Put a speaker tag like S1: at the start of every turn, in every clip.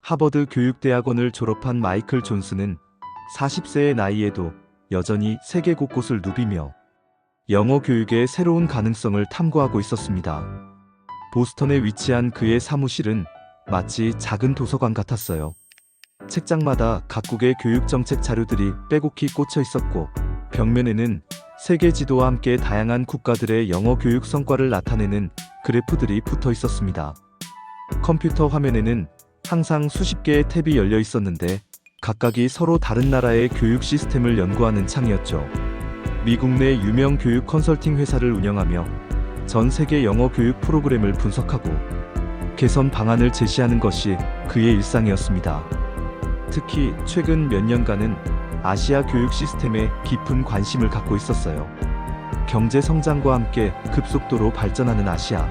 S1: 하버드 교육대학원을 졸업한 마이클 존슨은 40세의 나이에도 여전히 세계 곳곳을 누비며 영어 교육의 새로운 가능성을 탐구하고 있었습니다. 보스턴에 위치한 그의 사무실은 마치 작은 도서관 같았어요. 책장마다 각국의 교육정책 자료들이 빼곡히 꽂혀 있었고, 벽면에는 세계 지도와 함께 다양한 국가들의 영어 교육 성과를 나타내는 그래프들이 붙어 있었습니다. 컴퓨터 화면에는 항상 수십 개의 탭이 열려 있었는데, 각각이 서로 다른 나라의 교육 시스템을 연구하는 창이었죠. 미국 내 유명 교육 컨설팅 회사를 운영하며 전 세계 영어 교육 프로그램을 분석하고 개선 방안을 제시하는 것이 그의 일상이었습니다. 특히 최근 몇 년간은 아시아 교육 시스템에 깊은 관심을 갖고 있었어요. 경제 성장과 함께 급속도로 발전하는 아시아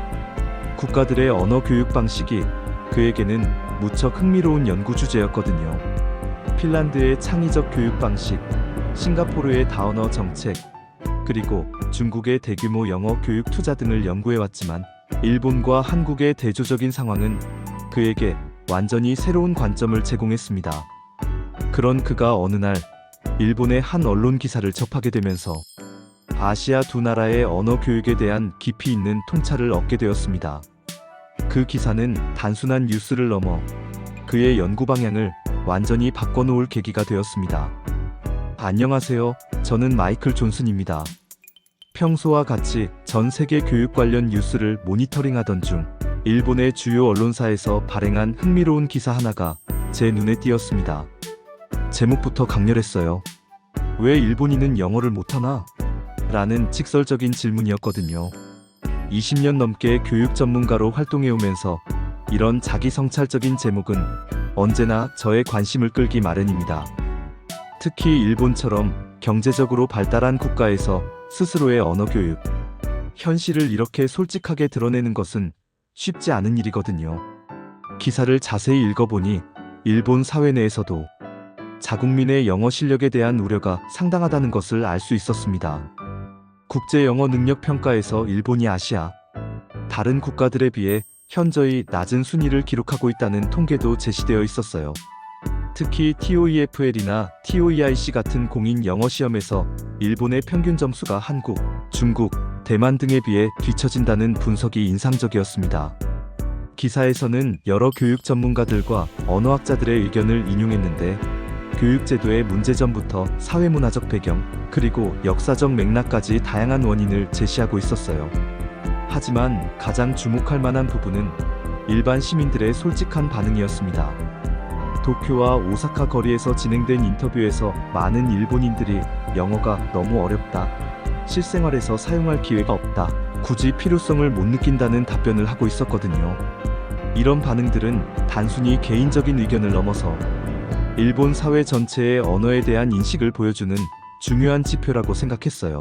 S1: 국가들의 언어 교육 방식이 그에게는 무척 흥미로운 연구 주제였거든요. 핀란드의 창의적 교육 방식, 싱가포르의 다언어 정책, 그리고 중국의 대규모 영어 교육 투자 등을 연구해왔지만, 일본과 한국의 대조적인 상황은 그에게 완전히 새로운 관점을 제공했습니다. 그런 그가 어느 날 일본의 한 언론 기사를 접하게 되면서 아시아 두 나라의 언어 교육에 대한 깊이 있는 통찰을 얻게 되었습니다. 그 기사는 단순한 뉴스를 넘어 그의 연구 방향을 완전히 바꿔놓을 계기가 되었습니다. 안녕하세요. 저는 마이클 존슨입니다. 평소와 같이 전 세계 교육 관련 뉴스를 모니터링하던 중 일본의 주요 언론사에서 발행한 흥미로운 기사 하나가 제 눈에 띄었습니다. 제목부터 강렬했어요. 왜 일본인은 영어를 못하나? 라는 직설적인 질문이었거든요. 20년 넘게 교육 전문가로 활동해오면서 이런 자기 성찰적인 제목은 언제나 저의 관심을 끌기 마련입니다. 특히 일본처럼 경제적으로 발달한 국가에서 스스로의 언어 교육, 현실을 이렇게 솔직하게 드러내는 것은 쉽지 않은 일이거든요. 기사를 자세히 읽어보니 일본 사회 내에서도 자국민의 영어 실력에 대한 우려가 상당하다는 것을 알 수 있었습니다. 국제 영어 능력 평가에서 일본이 아시아 다른 국가들에 비해 현저히 낮은 순위를 기록하고 있다는 통계도 제시되어 있었어요. 특히 TOEFL이나 TOEIC 같은 공인 영어 시험에서 일본의 평균 점수가 한국, 중국, 대만 등에 비해 뒤처진다는 분석이 인상적이었습니다. 기사에서는 여러 교육 전문가들과 언어학자들의 의견을 인용했는데, 교육제도의 문제점부터 사회문화적 배경, 그리고 역사적 맥락까지 다양한 원인을 제시하고 있었어요. 하지만 가장 주목할 만한 부분은 일반 시민들의 솔직한 반응이었습니다. 도쿄와 오사카 거리에서 진행된 인터뷰에서 많은 일본인들이 영어가 너무 어렵다, 실생활에서 사용할 기회가 없다, 굳이 필요성을 못 느낀다는 답변을 하고 있었거든요. 이런 반응들은 단순히 개인적인 의견을 넘어서 일본 사회 전체의 언어에 대한 인식을 보여주는 중요한 지표라고 생각했어요.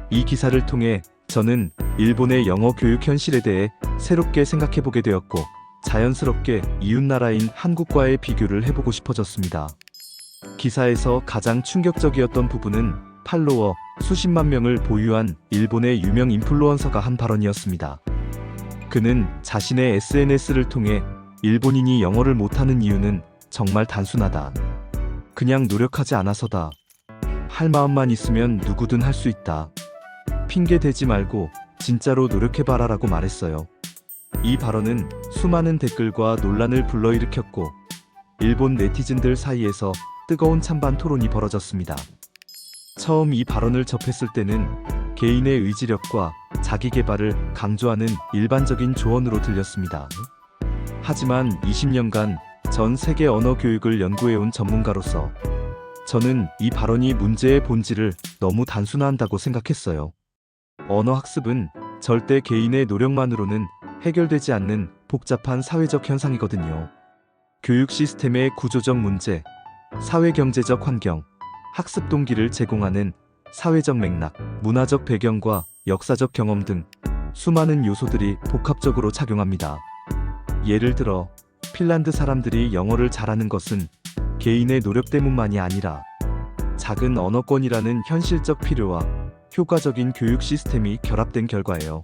S1: 이 기사를 통해 저는 일본의 영어 교육 현실에 대해 새롭게 생각해보게 되었고, 자연스럽게 이웃나라인 한국과의 비교를 해보고 싶어졌습니다. 기사에서 가장 충격적이었던 부분은 팔로워 수십만 명을 보유한 일본의 유명 인플루언서가 한 발언이었습니다. 그는 자신의 SNS를 통해 일본인이 영어를 못하는 이유는 정말 단순하다. 그냥 노력하지 않아서다. 할 마음만 있으면 누구든 할 수 있다. 핑계 대지 말고 진짜로 노력해봐라 라고 말했어요. 이 발언은 수많은 댓글과 논란을 불러일으켰고, 일본 네티즌들 사이에서 뜨거운 찬반 토론이 벌어졌습니다. 처음 이 발언을 접했을 때는 개인의 의지력과 자기 개발을 강조하는 일반적인 조언으로 들렸습니다. 하지만 20년간 전 세계 언어 교육을 연구해온 전문가로서 저는 이 발언이 문제의 본질을 너무 단순화한다고 생각했어요. 언어 학습은 절대 개인의 노력만으로는 해결되지 않는 복잡한 사회적 현상이거든요. 교육 시스템의 구조적 문제, 사회경제적 환경, 학습 동기를 제공하는 사회적 맥락, 문화적 배경과 역사적 경험 등 수많은 요소들이 복합적으로 작용합니다. 예를 들어 핀란드 사람들이 영어를 잘하는 것은 개인의 노력 때문만이 아니라 작은 언어권이라는 현실적 필요와 효과적인 교육 시스템이 결합된 결과예요.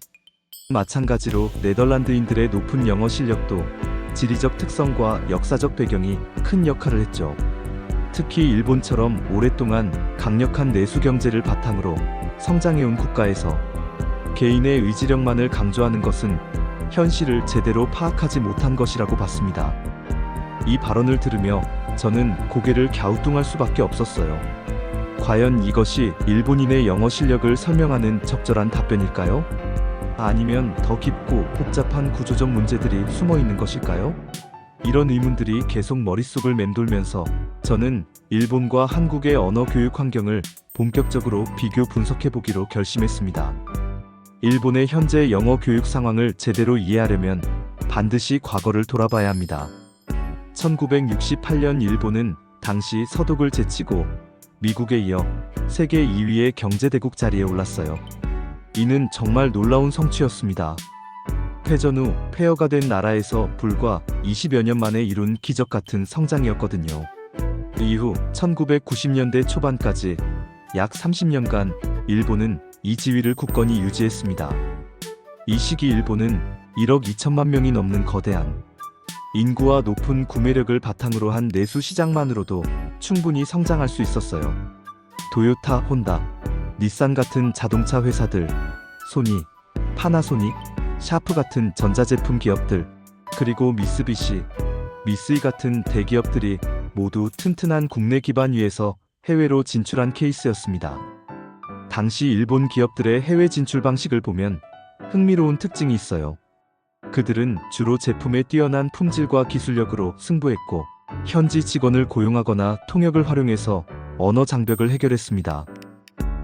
S1: 마찬가지로 네덜란드인들의 높은 영어 실력도 지리적 특성과 역사적 배경이 큰 역할을 했죠. 특히 일본처럼 오랫동안 강력한 내수 경제를 바탕으로 성장해온 국가에서 개인의 의지력만을 강조하는 것은 현실을 제대로 파악하지 못한 것이라고 봤습니다. 이 발언을 들으며 저는 고개를 갸우뚱할 수밖에 없었어요. 과연 이것이 일본인의 영어 실력을 설명하는 적절한 답변일까요? 아니면 더 깊고 복잡한 구조적 문제들이 숨어 있는 것일까요? 이런 의문들이 계속 머릿속을 맴돌면서 저는 일본과 한국의 언어 교육 환경을 본격적으로 비교 분석해 보기로 결심했습니다. 일본의 현재 영어 교육 상황을 제대로 이해하려면 반드시 과거를 돌아봐야 합니다. 1968년 일본은 당시 서독을 제치고 미국에 이어 세계 2위의 경제대국 자리에 올랐어요. 이는 정말 놀라운 성취였습니다. 패전 후 폐허가 된 나라에서 불과 20여 년 만에 이룬 기적 같은 성장이었거든요. 이후 1990년대 초반까지 약 30년간 일본은 이 지위를 굳건히 유지했습니다. 이 시기 일본은 1억 2천만 명이 넘는 거대한 인구와 높은 구매력을 바탕으로 한 내수 시장만으로도 충분히 성장할 수 있었어요. 도요타, 혼다, 닛산 같은 자동차 회사들, 소니, 파나소닉, 샤프 같은 전자제품 기업들, 그리고 미쓰비시, 미쓰이 같은 대기업들이 모두 튼튼한 국내 기반 위에서 해외로 진출한 케이스였습니다. 당시 일본 기업들의 해외 진출 방식을 보면 흥미로운 특징이 있어요. 그들은 주로 제품의 뛰어난 품질과 기술력으로 승부했고, 현지 직원을 고용하거나 통역을 활용해서 언어 장벽을 해결했습니다.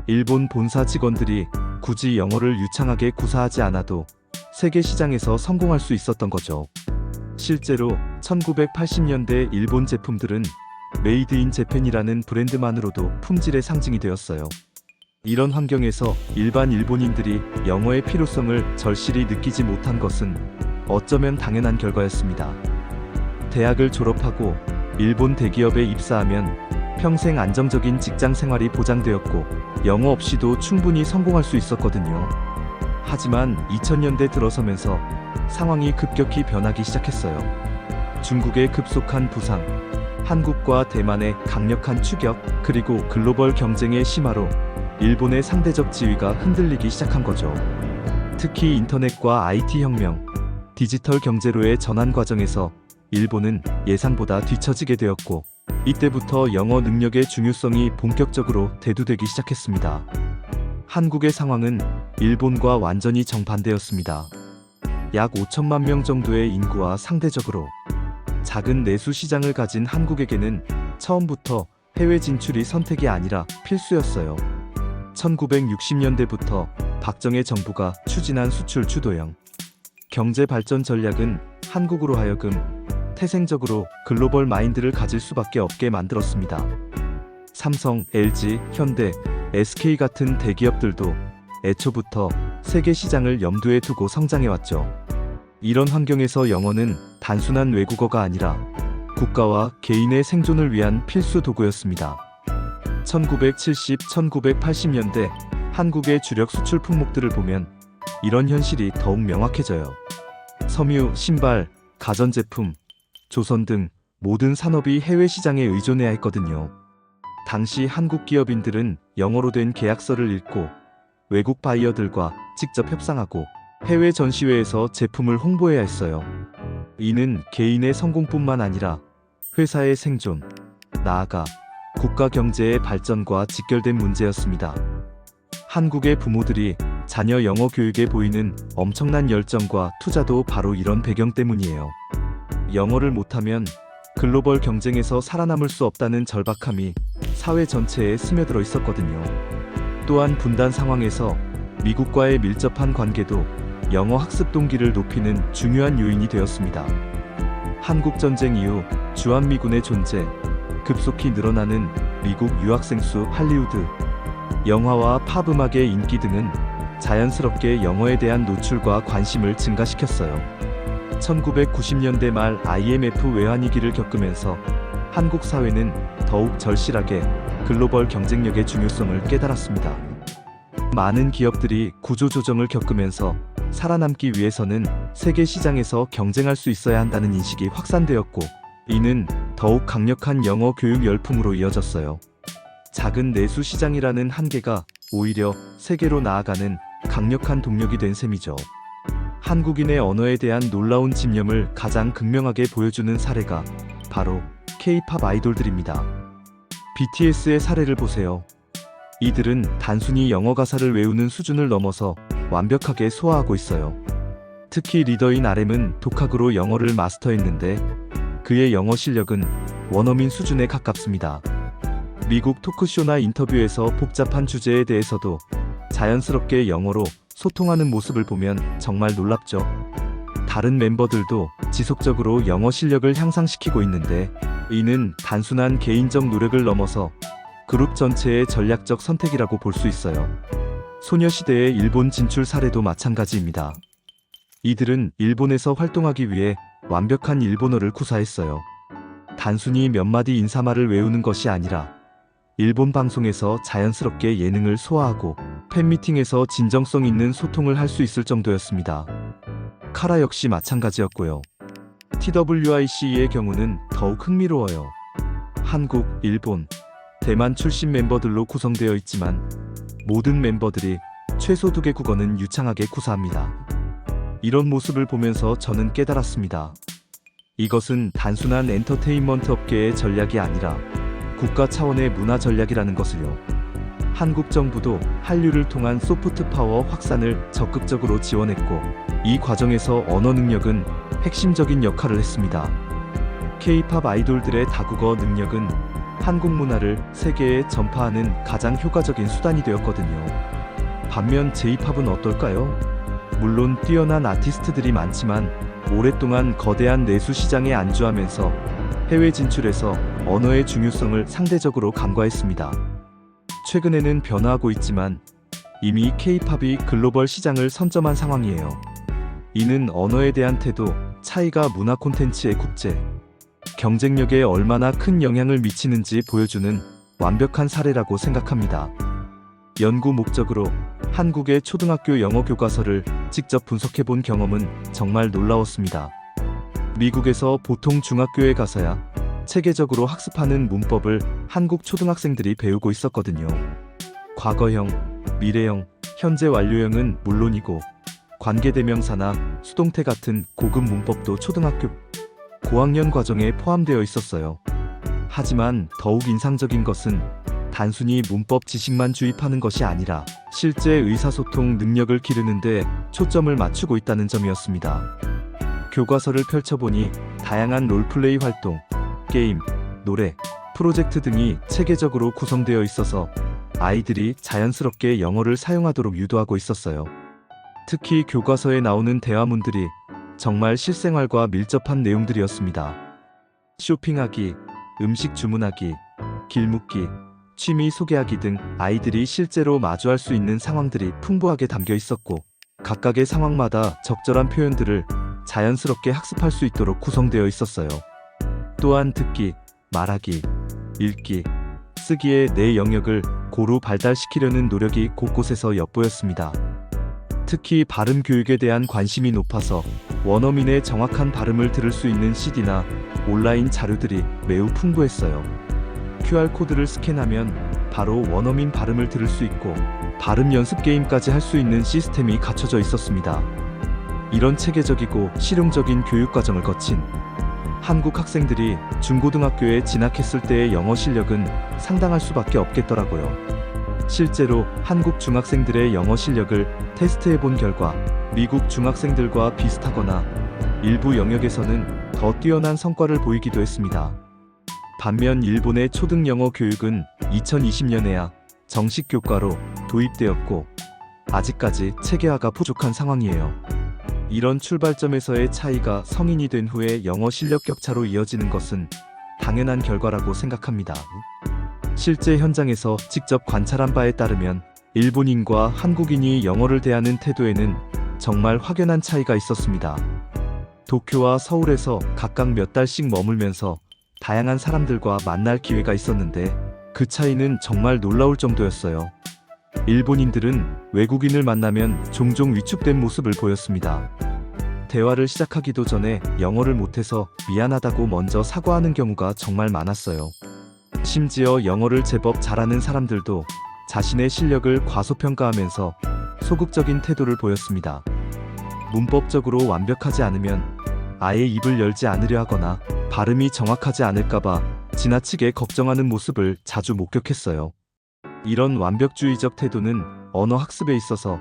S1: 일본 본사 직원들이 굳이 영어를 유창하게 구사하지 않아도 세계 시장에서 성공할 수 있었던 거죠. 실제로 1980년대 일본 제품들은 메이드 인 재팬이라는 브랜드만으로도 품질의 상징이 되었어요. 이런 환경에서 일반 일본인들이 영어의 필요성을 절실히 느끼지 못한 것은 어쩌면 당연한 결과였습니다. 대학을 졸업하고 일본 대기업에 입사하면 평생 안정적인 직장 생활이 보장되었고 영어 없이도 충분히 성공할 수 있었거든요. 하지만 2000년대 들어서면서 상황이 급격히 변하기 시작했어요. 중국의 급속한 부상, 한국과 대만의 강력한 추격, 그리고 글로벌 경쟁의 심화로 일본의 상대적 지위가 흔들리기 시작한 거죠. 특히 인터넷과 IT 혁명, 디지털 경제로의 전환 과정에서 일본은 예상보다 뒤처지게 되었고, 이때부터 영어 능력의 중요성이 본격적으로 대두되기 시작했습니다. 한국의 상황은 일본과 완전히 정반대였습니다. 약 5천만 명 정도의 인구와 상대적으로 작은 내수 시장을 가진 한국에게는 처음부터 해외 진출이 선택이 아니라 필수였어요. 1960년대부터 박정희 정부가 추진한 수출 주도형 경제 발전 전략은 한국으로 하여금 태생적으로 글로벌 마인드를 가질 수밖에 없게 만들었습니다. 삼성, LG, 현대, SK 같은 대기업들도 애초부터 세계 시장을 염두에 두고 성장해왔죠. 이런 환경에서 영어는 단순한 외국어가 아니라 국가와 개인의 생존을 위한 필수 도구였습니다. 1970, 1980년대 한국의 주력 수출 품목들을 보면 이런 현실이 더욱 명확해져요. 섬유, 신발, 가전제품, 조선 등 모든 산업이 해외 시장에 의존해야 했거든요. 당시 한국 기업인들은 영어로 된 계약서를 읽고 외국 바이어들과 직접 협상하고 해외 전시회에서 제품을 홍보해야 했어요. 이는 개인의 성공뿐만 아니라 회사의 생존, 나아가 국가 경제의 발전과 직결된 문제였습니다. 한국의 부모들이 자녀 영어 교육에 보이는 엄청난 열정과 투자도 바로 이런 배경 때문이에요. 영어를 못하면 글로벌 경쟁에서 살아남을 수 없다는 절박함이 사회 전체에 스며들어 있었거든요. 또한 분단 상황에서 미국과의 밀접한 관계도 영어 학습 동기를 높이는 중요한 요인이 되었습니다. 한국전쟁 이후 주한미군의 존재, 급속히 늘어나는 미국 유학생 수, 할리우드, 영화와 팝 음악의 인기 등은 자연스럽게 영어에 대한 노출과 관심을 증가시켰어요. 1990년대 말 IMF 외환위기를 겪으면서 한국 사회는 더욱 절실하게 글로벌 경쟁력의 중요성을 깨달았습니다. 많은 기업들이 구조조정을 겪으면서 살아남기 위해서는 세계 시장에서 경쟁할 수 있어야 한다는 인식이 확산되었고, 이는 더욱 강력한 영어 교육 열풍으로 이어졌어요. 작은 내수 시장이라는 한계가 오히려 세계로 나아가는 강력한 동력이 된 셈이죠. 한국인의 언어에 대한 놀라운 집념을 가장 극명하게 보여주는 사례가 바로 K-팝 아이돌들입니다. BTS의 사례를 보세요. 이들은 단순히 영어 가사를 외우는 수준을 넘어서 완벽하게 소화하고 있어요. 특히 리더인 RM은 독학으로 영어를 마스터했는데 그의 영어 실력은 원어민 수준에 가깝습니다. 미국 토크쇼나 인터뷰에서 복잡한 주제에 대해서도 자연스럽게 영어로 소통하는 모습을 보면 정말 놀랍죠. 다른 멤버들도 지속적으로 영어 실력을 향상시키고 있는데, 이는 단순한 개인적 노력을 넘어서 그룹 전체의 전략적 선택이라고 볼 수 있어요. 소녀시대의 일본 진출 사례도 마찬가지입니다. 이들은 일본에서 활동하기 위해 완벽한 일본어를 구사했어요. 단순히 몇 마디 인사말을 외우는 것이 아니라 일본 방송에서 자연스럽게 예능을 소화하고 팬미팅에서 진정성 있는 소통을 할 수 있을 정도였습니다. 카라 역시 마찬가지였고요. TWIC의 경우는 더욱 흥미로워요. 한국, 일본, 대만 출신 멤버들로 구성되어 있지만 모든 멤버들이 최소 2개 국어는 유창하게 구사합니다. 이런 모습을 보면서 저는 깨달았습니다. 이것은 단순한 엔터테인먼트 업계의 전략이 아니라 국가 차원의 문화 전략이라는 것을요. 한국 정부도 한류를 통한 소프트 파워 확산을 적극적으로 지원했고, 이 과정에서 언어 능력은 핵심적인 역할을 했습니다. K-팝 아이돌들의 다국어 능력은 한국 문화를 세계에 전파하는 가장 효과적인 수단이 되었거든요. 반면 J-팝은 어떨까요? 물론 뛰어난 아티스트들이 많지만 오랫동안 거대한 내수 시장에 안주하면서 해외 진출에서 언어의 중요성을 상대적으로 간과했습니다. 최근에는 변화하고 있지만 이미 K-팝이 글로벌 시장을 선점한 상황이에요. 이는 언어에 대한 태도, 차이가 문화 콘텐츠의 국제 경쟁력에 얼마나 큰 영향을 미치는지 보여주는 완벽한 사례라고 생각합니다. 연구 목적으로 한국의 초등학교 영어 교과서를 직접 분석해본 경험은 정말 놀라웠습니다. 미국에서 보통 중학교에 가서야 체계적으로 학습하는 문법을 한국 초등학생들이 배우고 있었거든요. 과거형, 미래형, 현재 완료형은 물론이고 관계대명사나 수동태 같은 고급 문법도 초등학교 고학년 과정에 포함되어 있었어요. 하지만 더욱 인상적인 것은 단순히 문법 지식만 주입하는 것이 아니라 실제 의사소통 능력을 기르는 데 초점을 맞추고 있다는 점이었습니다. 교과서를 펼쳐보니 다양한 롤플레이 활동, 게임, 노래, 프로젝트 등이 체계적으로 구성되어 있어서 아이들이 자연스럽게 영어를 사용하도록 유도하고 있었어요. 특히 교과서에 나오는 대화문들이 정말 실생활과 밀접한 내용들이었습니다. 쇼핑하기, 음식 주문하기, 길 묻기, 취미 소개하기 등 아이들이 실제로 마주할 수 있는 상황들이 풍부하게 담겨 있었고, 각각의 상황마다 적절한 표현들을 자연스럽게 학습할 수 있도록 구성되어 있었어요. 또한 듣기, 말하기, 읽기, 쓰기의 네 영역을 고루 발달시키려는 노력이 곳곳에서 엿보였습니다. 특히 발음 교육에 대한 관심이 높아서 원어민의 정확한 발음을 들을 수 있는 CD나 온라인 자료들이 매우 풍부했어요. QR코드를 스캔하면 바로 원어민 발음을 들을 수 있고 발음 연습 게임까지 할 수 있는 시스템이 갖춰져 있었습니다. 이런 체계적이고 실용적인 교육 과정을 거친 한국 학생들이 중고등학교에 진학했을 때의 영어 실력은 상당할 수밖에 없겠더라고요. 실제로 한국 중학생들의 영어 실력을 테스트해본 결과 미국 중학생들과 비슷하거나 일부 영역에서는 더 뛰어난 성과를 보이기도 했습니다. 반면 일본의 초등 영어 교육은 2020년에야 정식 교과로 도입되었고 아직까지 체계화가 부족한 상황이에요. 이런 출발점에서의 차이가 성인이 된 후에 영어 실력 격차로 이어지는 것은 당연한 결과라고 생각합니다. 실제 현장에서 직접 관찰한 바에 따르면 일본인과 한국인이 영어를 대하는 태도에는 정말 확연한 차이가 있었습니다. 도쿄와 서울에서 각각 몇 달씩 머물면서 다양한 사람들과 만날 기회가 있었는데 그 차이는 정말 놀라울 정도였어요. 일본인들은 외국인을 만나면 종종 위축된 모습을 보였습니다. 대화를 시작하기도 전에 영어를 못해서 미안하다고 먼저 사과하는 경우가 정말 많았어요. 심지어 영어를 제법 잘하는 사람들도 자신의 실력을 과소평가하면서 소극적인 태도를 보였습니다. 문법적으로 완벽하지 않으면 아예 입을 열지 않으려 하거나 발음이 정확하지 않을까봐 지나치게 걱정하는 모습을 자주 목격했어요. 이런 완벽주의적 태도는 언어 학습에 있어서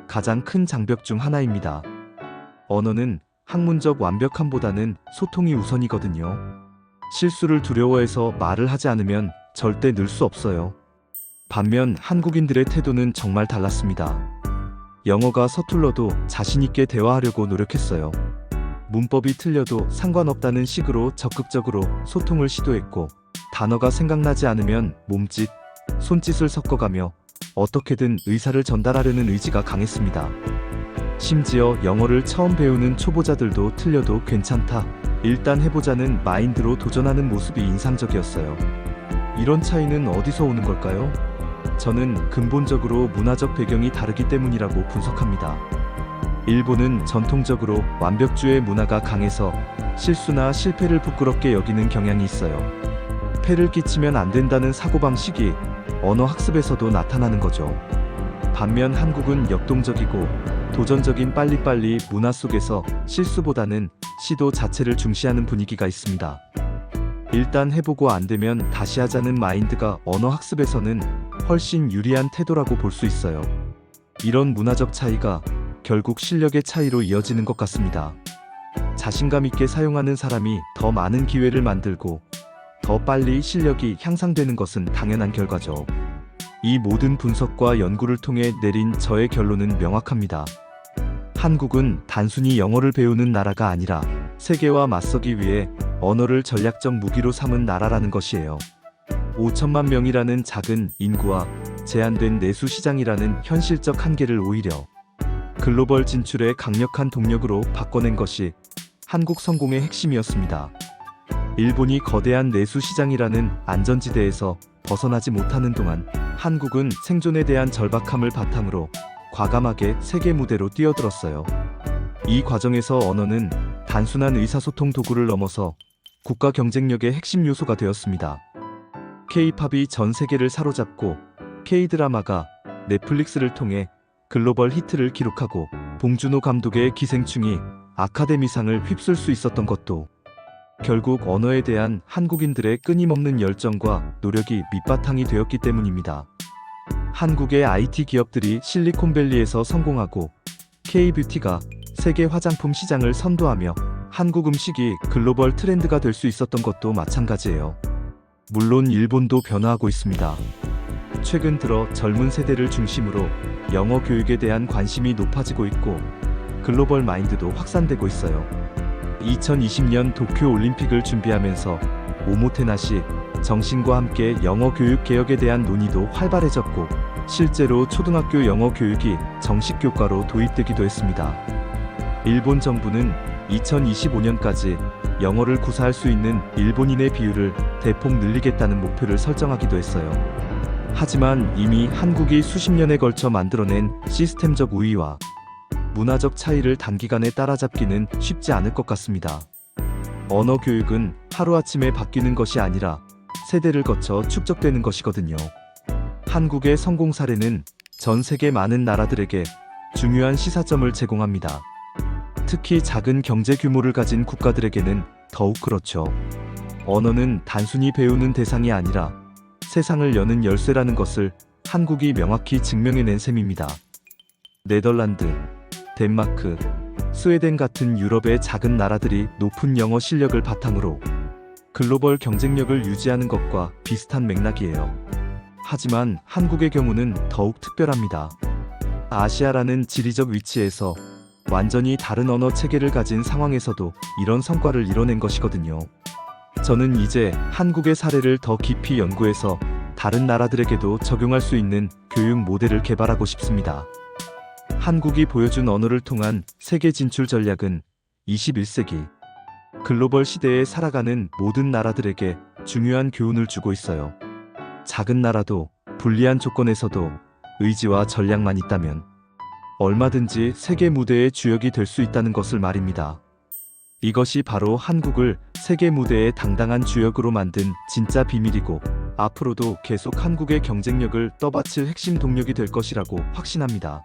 S1: 가장 큰 장벽 중 하나입니다. 언어는 학문적 완벽함보다는 소통이 우선이거든요. 실수를 두려워해서 말을 하지 않으면 절대 늘 수 없어요. 반면 한국인들의 태도는 정말 달랐습니다. 영어가 서툴러도 자신있게 대화하려고 노력했어요. 문법이 틀려도 상관없다는 식으로 적극적으로 소통을 시도했고, 단어가 생각나지 않으면 몸짓, 손짓을 섞어가며 어떻게든 의사를 전달하려는 의지가 강했습니다. 심지어 영어를 처음 배우는 초보자들도 틀려도 괜찮다, 일단 해보자는 마인드로 도전하는 모습이 인상적이었어요. 이런 차이는 어디서 오는 걸까요? 저는 근본적으로 문화적 배경이 다르기 때문이라고 분석합니다. 일본은 전통적으로 완벽주의 문화가 강해서 실수나 실패를 부끄럽게 여기는 경향이 있어요. 폐를 끼치면 안 된다는 사고방식이 언어 학습에서도 나타나는 거죠. 반면 한국은 역동적이고 도전적인 빨리빨리 문화 속에서 실수보다는 시도 자체를 중시하는 분위기가 있습니다. 일단 해보고 안 되면 다시 하자는 마인드가 언어 학습에서는 훨씬 유리한 태도라고 볼 수 있어요. 이런 문화적 차이가 결국 실력의 차이로 이어지는 것 같습니다. 자신감 있게 사용하는 사람이 더 많은 기회를 만들고 더 빨리 실력이 향상되는 것은 당연한 결과죠. 이 모든 분석과 연구를 통해 내린 저의 결론은 명확합니다. 한국은 단순히 영어를 배우는 나라가 아니라 세계와 맞서기 위해 언어를 전략적 무기로 삼은 나라라는 것이에요. 5천만 명이라는 작은 인구와 제한된 내수 시장이라는 현실적 한계를 오히려 글로벌 진출의 강력한 동력으로 바꿔낸 것이 한국 성공의 핵심이었습니다. 일본이 거대한 내수 시장이라는 안전지대에서 벗어나지 못하는 동안 한국은 생존에 대한 절박함을 바탕으로 과감하게 세계 무대로 뛰어들었어요. 이 과정에서 언어는 단순한 의사소통 도구를 넘어서 국가 경쟁력의 핵심 요소가 되었습니다. K-팝이 전 세계를 사로잡고 K-드라마가 넷플릭스를 통해 글로벌 히트를 기록하고 봉준호 감독의 기생충이 아카데미상을 휩쓸 수 있었던 것도 결국 언어에 대한 한국인들의 끊임없는 열정과 노력이 밑바탕이 되었기 때문입니다. 한국의 IT 기업들이 실리콘밸리에서 성공하고 K-뷰티가 세계 화장품 시장을 선도하며 한국 음식이 글로벌 트렌드가 될 수 있었던 것도 마찬가지예요. 물론 일본도 변화하고 있습니다. 최근 들어 젊은 세대를 중심으로 영어 교육에 대한 관심이 높아지고 있고 글로벌 마인드도 확산되고 있어요. 2020년 도쿄 올림픽을 준비하면서 오모테나시 정신과 함께 영어 교육 개혁에 대한 논의도 활발해졌고 실제로 초등학교 영어 교육이 정식 교과로 도입되기도 했습니다. 일본 정부는 2025년까지 영어를 구사할 수 있는 일본인의 비율을 대폭 늘리겠다는 목표를 설정하기도 했어요. 하지만 이미 한국이 수십 년에 걸쳐 만들어낸 시스템적 우위와 문화적 차이를 단기간에 따라잡기는 쉽지 않을 것 같습니다. 언어 교육은 하루아침에 바뀌는 것이 아니라 세대를 거쳐 축적되는 것이거든요. 한국의 성공 사례는 전 세계 많은 나라들에게 중요한 시사점을 제공합니다. 특히 작은 경제 규모를 가진 국가들에게는 더욱 그렇죠. 언어는 단순히 배우는 대상이 아니라 세상을 여는 열쇠라는 것을 한국이 명확히 증명해낸 셈입니다. 네덜란드, 덴마크, 스웨덴 같은 유럽의 작은 나라들이 높은 영어 실력을 바탕으로 글로벌 경쟁력을 유지하는 것과 비슷한 맥락이에요. 하지만 한국의 경우는 더욱 특별합니다. 아시아라는 지리적 위치에서 완전히 다른 언어 체계를 가진 상황에서도 이런 성과를 이뤄낸 것이거든요. 저는 이제 한국의 사례를 더 깊이 연구해서 다른 나라들에게도 적용할 수 있는 교육 모델을 개발하고 싶습니다. 한국이 보여준 언어를 통한 세계 진출 전략은 21세기 글로벌 시대에 살아가는 모든 나라들에게 중요한 교훈을 주고 있어요. 작은 나라도 불리한 조건에서도 의지와 전략만 있다면 얼마든지 세계 무대의 주역이 될 수 있다는 것을 말입니다. 이것이 바로 한국을 세계 무대의 당당한 주역으로 만든 진짜 비밀이고, 앞으로도 계속 한국의 경쟁력을 떠받칠 핵심 동력이 될 것이라고 확신합니다.